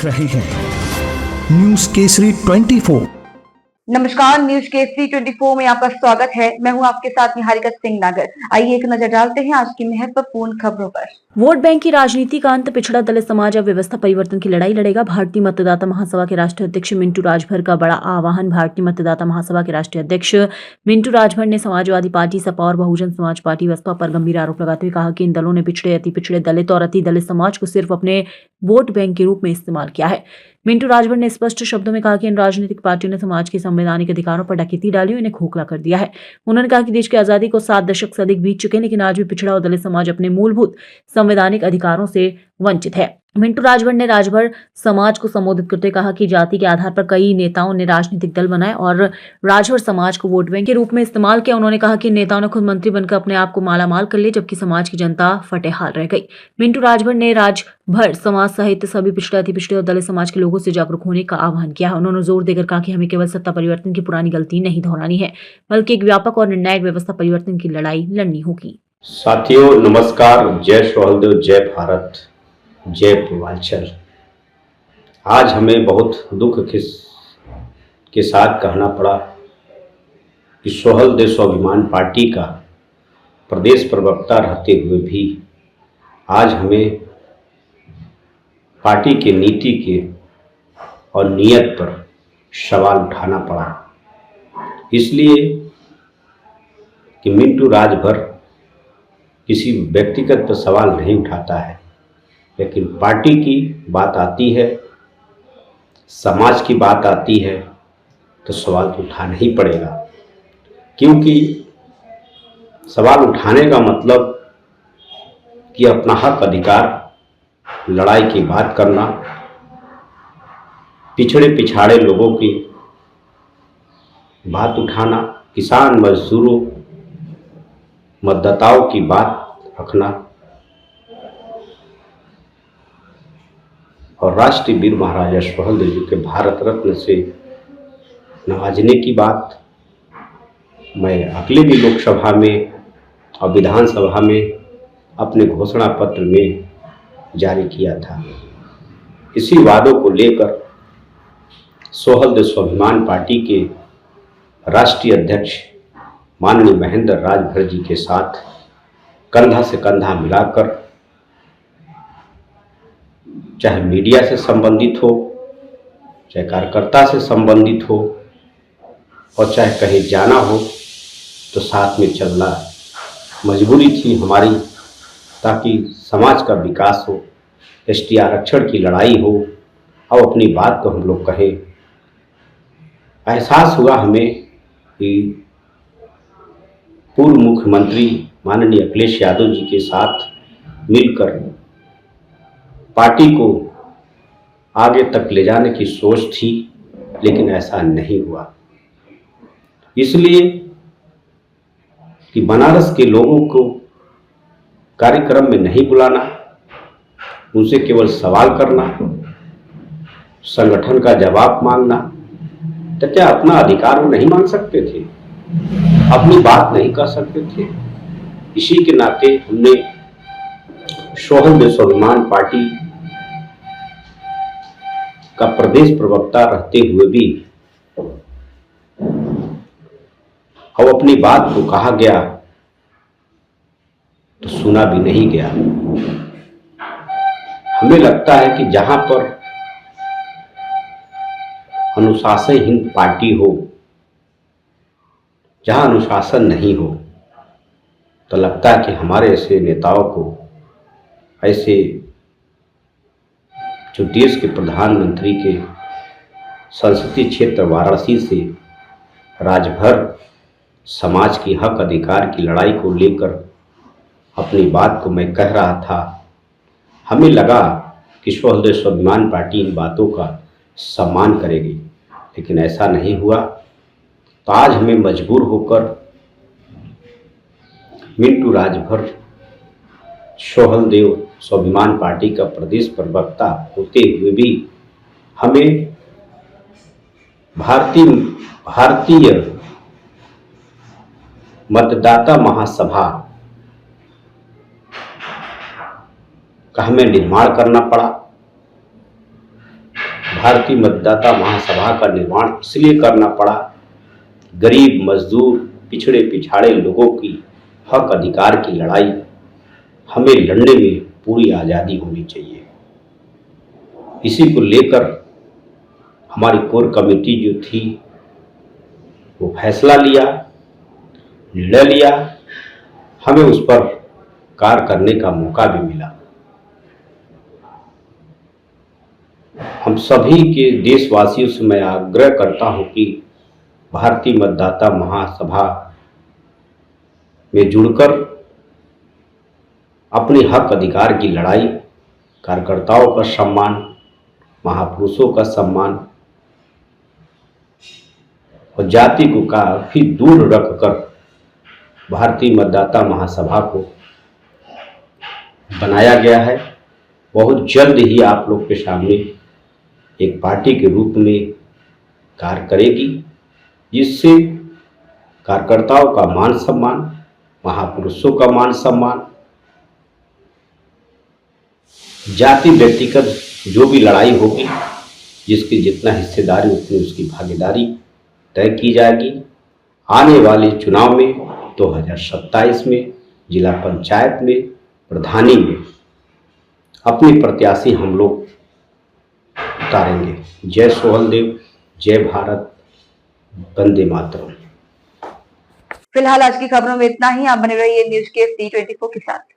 देख रहे हैं न्यूज केसरी 24। नमस्कार, न्यूज केसरी 24 में आपका स्वागत है। मैं हूं आपके साथ निहारिका सिंह नागर। आइए एक नजर डालते हैं आज की महत्वपूर्ण खबरों पर। वोट बैंक की राजनीति का अंत, पिछड़ा दलित समाज अब व्यवस्था परिवर्तन की लड़ाई लड़ेगा। भारतीय मतदाता महासभा के राष्ट्रीय अध्यक्ष मिंटू राजभर का बड़ा आह्वान। भारतीय मतदाता महासभा के राष्ट्रीय अध्यक्ष मिंटू राजभर ने समाजवादी पार्टी, सपा और बहुजन समाज पार्टी बसपा पर गंभीर आरोप लगाते हुए कहा कि इन दलों ने पिछड़े, अति पिछड़े, दलित और अति दलित समाज को सिर्फ अपने वोट बैंक के रूप में इस्तेमाल किया है। मिंटू राजभर ने स्पष्ट शब्दों में कहा कि इन राजनीतिक पार्टियों ने समाज के संवैधानिक अधिकारों पर डकैती डाली और इन्हें खोखला कर दिया है। उन्होंने कहा कि देश की आजादी को 7 दशक से अधिक बीत चुके हैं, लेकिन आज भी पिछड़ा और दलित समाज अपने मूलभूत संवैधानिक अधिकारों से वंचित है। मिंटू राजभर ने राजभर समाज को संबोधित करते हुए कहा कि जाति के आधार पर कई नेताओं ने राजनीतिक दल बनाए और राजभर समाज को वोट बैंक के रूप में इस्तेमाल किया। उन्होंने कहा कि नेताओं ने खुद मंत्री बनकर अपने आप को मालामाल कर लिया, जबकि समाज की जनता फटेहाल रह गई। मिंटू राजभर ने राजभर समाज सहित सभी पिछड़े, अति पिछड़े और दलित समाज के लोगों से जागरूक होने का आह्वान किया है। उन्होंने जोर देकर कहा कि हमें केवल सत्ता परिवर्तन की पुरानी गलती नहीं दोहरानी है, बल्कि एक व्यापक और निर्णायक व्यवस्था परिवर्तन की लड़ाई लड़नी होगी। साथियों नमस्कार, जय सोहलदेव, जय भारत, जय पूर्वांचल। आज हमें बहुत दुख के साथ कहना पड़ा कि सोहलदेव स्वाभिमान पार्टी का प्रदेश प्रवक्ता रहते हुए भी आज हमें पार्टी के नीति के और नीयत पर सवाल उठाना पड़ा, इसलिए कि मिंटू राजभर किसी व्यक्तिगत पर सवाल नहीं उठाता है, लेकिन पार्टी की बात आती है, समाज की बात आती है तो सवाल तो उठाना ही पड़ेगा। क्योंकि सवाल उठाने का मतलब कि अपना हक अधिकार लड़ाई की बात करना, पिछड़े पिछाड़े लोगों की बात उठाना, किसान मजदूरों मतदाताओं की बात रखना और राष्ट्रीय वीर महाराजा सोहलदेव जी के भारत रत्न से नवाजने की बात मैं अगले भी लोकसभा में और विधानसभा में अपने घोषणा पत्र में जारी किया था। इसी वादों को लेकर सोहलदेव स्वाभिमान पार्टी के राष्ट्रीय अध्यक्ष माननीय महेंद्र राजभर जी के साथ कंधा से कंधा मिलाकर, चाहे मीडिया से संबंधित हो, चाहे कार्यकर्ता से संबंधित हो और चाहे कहीं जाना हो, तो साथ में चलना मजबूरी थी हमारी, ताकि समाज का विकास हो, एसटी आरक्षण की लड़ाई हो और अपनी बात को हम लोग कहें। एहसास हुआ हमें कि पूर्व मुख्यमंत्री माननीय अखिलेश यादव जी के साथ मिलकर पार्टी को आगे तक ले जाने की सोच थी, लेकिन ऐसा नहीं हुआ। इसलिए कि बनारस के लोगों को कार्यक्रम में नहीं बुलाना, उनसे केवल सवाल करना, संगठन का जवाब मांगना, तो क्या अपना अधिकार वो नहीं मांग सकते थे? अपनी बात नहीं कर सकते थे? इसी के नाते हमने सोहलदेव स्वाभिमान पार्टी का प्रदेश प्रवक्ता रहते हुए भी अब अपनी बात को कहा गया तो सुना भी नहीं गया। हमें लगता है कि जहां पर अनुशासनहीन पार्टी हो, जहां अनुशासन नहीं हो, तो लगता है कि हमारे ऐसे नेताओं को, ऐसे जो देश के प्रधानमंत्री के संसदीय क्षेत्र वाराणसी से राजभर समाज की हक अधिकार की लड़ाई को लेकर अपनी बात को मैं कह रहा था, हमें लगा कि सोहलदेव स्वाभिमान पार्टी इन बातों का सम्मान करेगी, लेकिन ऐसा नहीं हुआ। तो आज हमें मजबूर होकर मिंटू राजभर सोहलदेव स्वाभिमान पार्टी का प्रदेश प्रवक्ता होते हुए भी हमें भारतीय मतदाता महासभा का हमें निर्माण करना पड़ा। भारतीय मतदाता महासभा का निर्माण इसलिए करना पड़ा, गरीब, मजदूर, पिछड़े पिछाड़े लोगों की हक अधिकार की लड़ाई हमें लड़ने में पूरी आज़ादी होनी चाहिए। इसी को लेकर हमारी कोर कमेटी जो थी वो फैसला लिया, निर्णय लिया, हमें उस पर कार्य करने का मौका भी मिला। हम सभी के देशवासियों से मैं आग्रह करता हूं कि भारतीय मतदाता महासभा में जुड़कर अपने हक अधिकार की लड़ाई, कार्यकर्ताओं का सम्मान, महापुरुषों का सम्मान और जाति को काफी दूर रखकर भारतीय मतदाता महासभा को बनाया गया है। बहुत जल्द ही आप लोग के सामने एक पार्टी के रूप में कार्य करेगी, जिससे कार्यकर्ताओं का मान सम्मान, महापुरुषों का मान सम्मान, जाति व्यक्तिगत जो भी लड़ाई होगी, जिसकी जितना हिस्सेदारी उतनी उसकी भागीदारी तय की जाएगी। आने वाले चुनाव में 2027 में जिला पंचायत में, प्रधानी में अपने प्रत्याशी हम लोग उतारेंगे। जय सोहलदेव, जय भारत, वंदे मातरम। फिलहाल आज की खबरों में इतना ही। आप बने रहिए न्यूज़ के T24 के साथ।